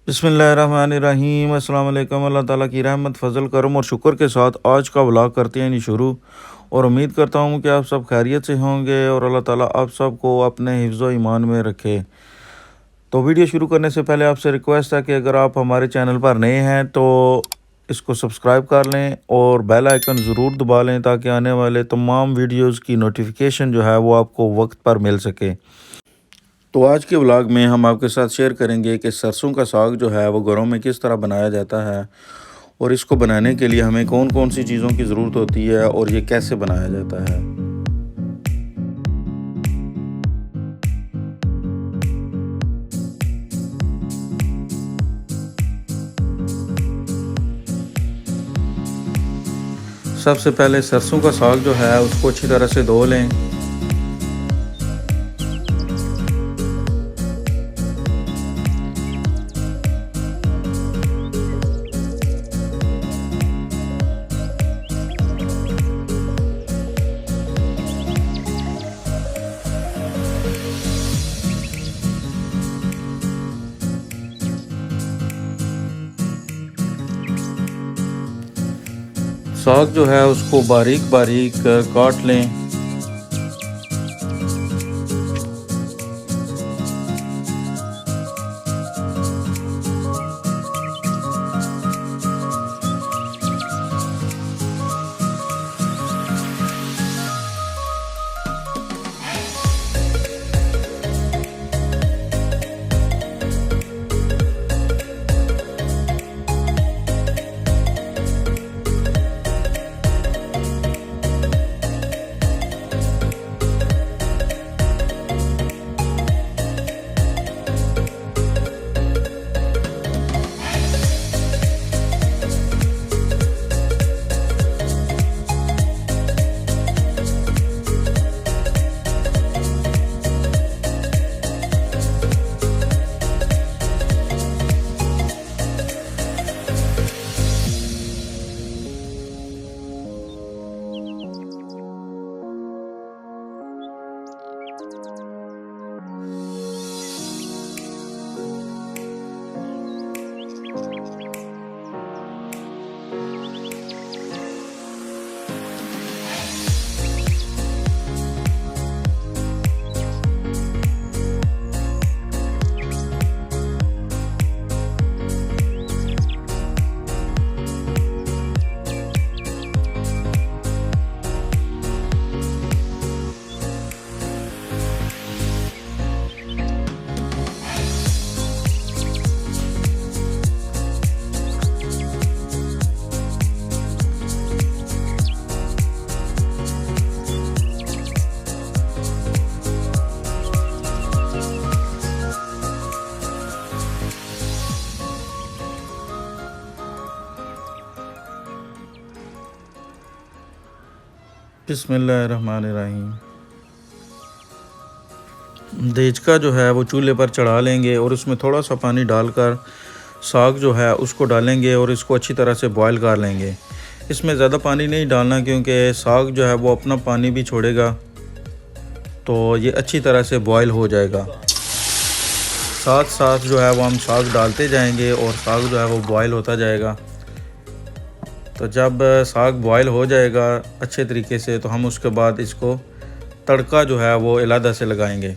बिस्मिल्लाहिर्रहमानिर्रहीम। अस्सलाम वालेकुम। अल्लाह ताला की रहमत फ़ज़ल करम और शुक्र के साथ आज का व्लॉग करते हैं शुरू। और उम्मीद करता हूँ कि आप सब खैरियत से होंगे और अल्लाह ताला आप सब को अपने हिफ्ज़ व ईमान में रखे। तो वीडियो शुरू करने से पहले आपसे रिक्वेस्ट है कि अगर आप हमारे चैनल पर नए हैं तो इसको सब्सक्राइब कर लें और बेल आइकन ज़रूर दबा लें ताकि आने वाले तमाम वीडियोज़ की नोटिफिकेशन जो है वो आपको वक्त पर मिल सके। तो आज के व्लॉग में हम आपके साथ शेयर करेंगे कि सरसों का साग जो है वो घरों में किस तरह बनाया जाता है और इसको बनाने के लिए हमें कौन कौन सी चीज़ों की ज़रूरत होती है और ये कैसे बनाया जाता है। सबसे पहले सरसों का साग जो है उसको अच्छी तरह से धो लें। साग जो है उसको बारीक बारीक काट लें। बिस्मिल्लाहिर्रहमानिर्रहीम। देचका जो है वो चूल्हे पर चढ़ा लेंगे और उसमें थोड़ा सा पानी डालकर साग जो है उसको डालेंगे और इसको अच्छी तरह से बॉयल कर लेंगे। इसमें ज़्यादा पानी नहीं डालना क्योंकि साग जो है वो अपना पानी भी छोड़ेगा, तो ये अच्छी तरह से बॉयल हो जाएगा। साथ साथ जो है वो हम साग डालते जाएंगे और साग जो है वो बॉयल होता जाएगा। तो जब साग बॉयल हो जाएगा अच्छे तरीके से तो हम उसके बाद इसको तड़का जो है वो अलग से लगाएंगे।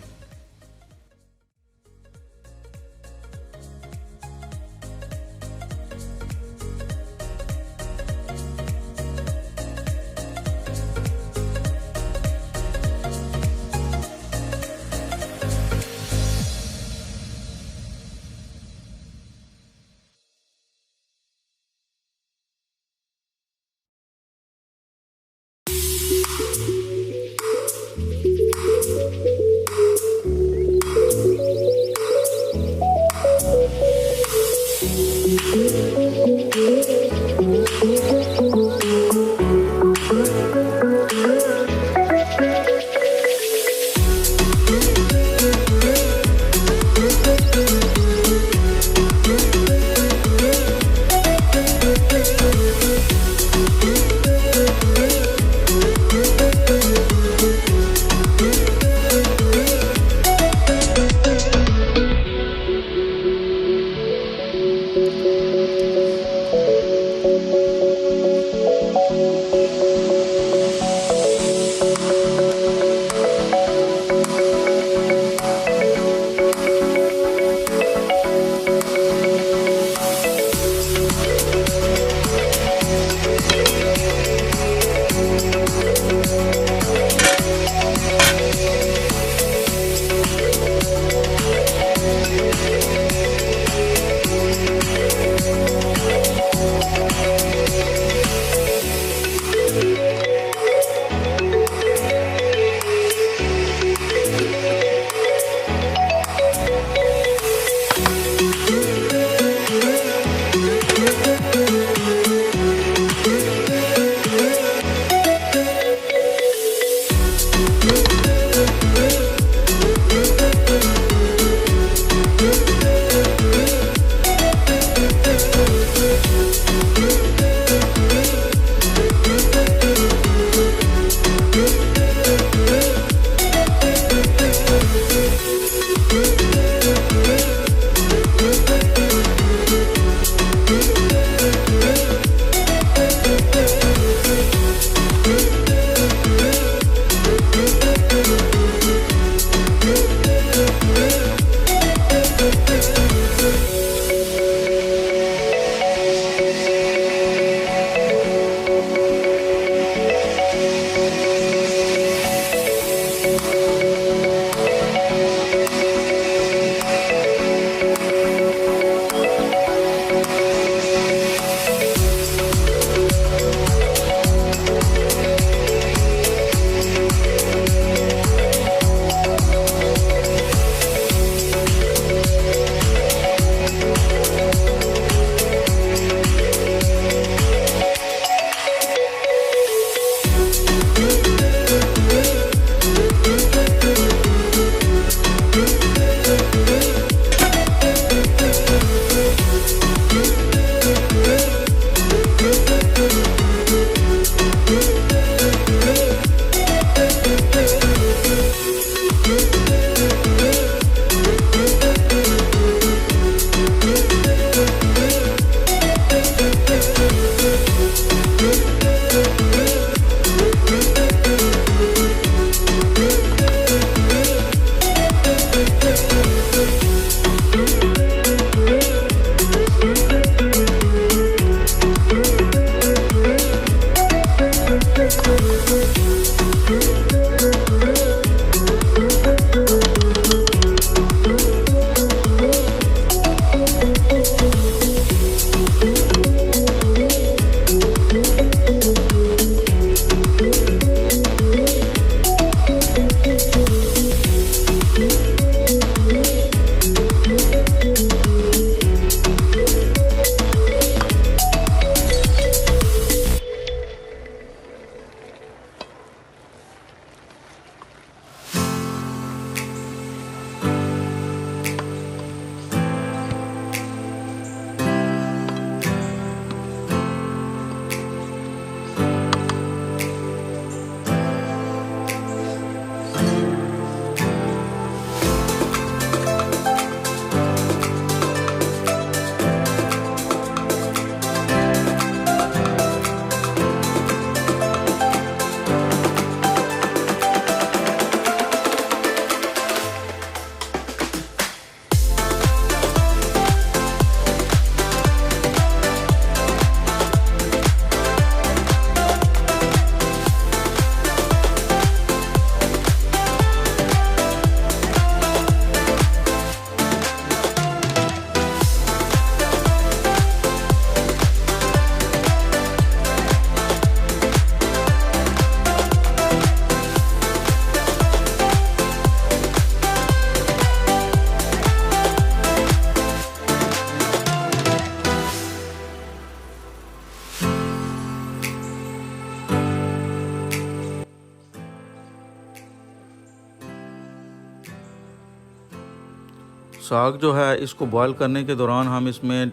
साग जो है इसको बॉयल करने के दौरान हम इसमें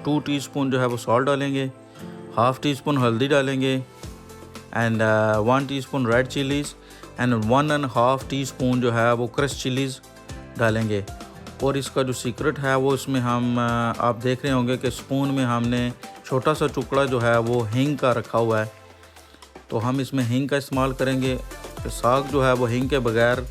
2 टीस्पून जो है वो सॉल्ट डालेंगे, हाफ़ टी स्पून हल्दी डालेंगे and 1 teaspoon red chillies and 1.5 teaspoon जो है वो क्रश चिलीज़ डालेंगे। और इसका जो सीक्रेट है वो इसमें हम आप देख रहे होंगे कि स्पून में हमने छोटा सा टुकड़ा जो है वो हींग का रखा हुआ है, तो हम इसमें हींग का इस्तेमाल करेंगे। साग जो है वो हींग के बगैर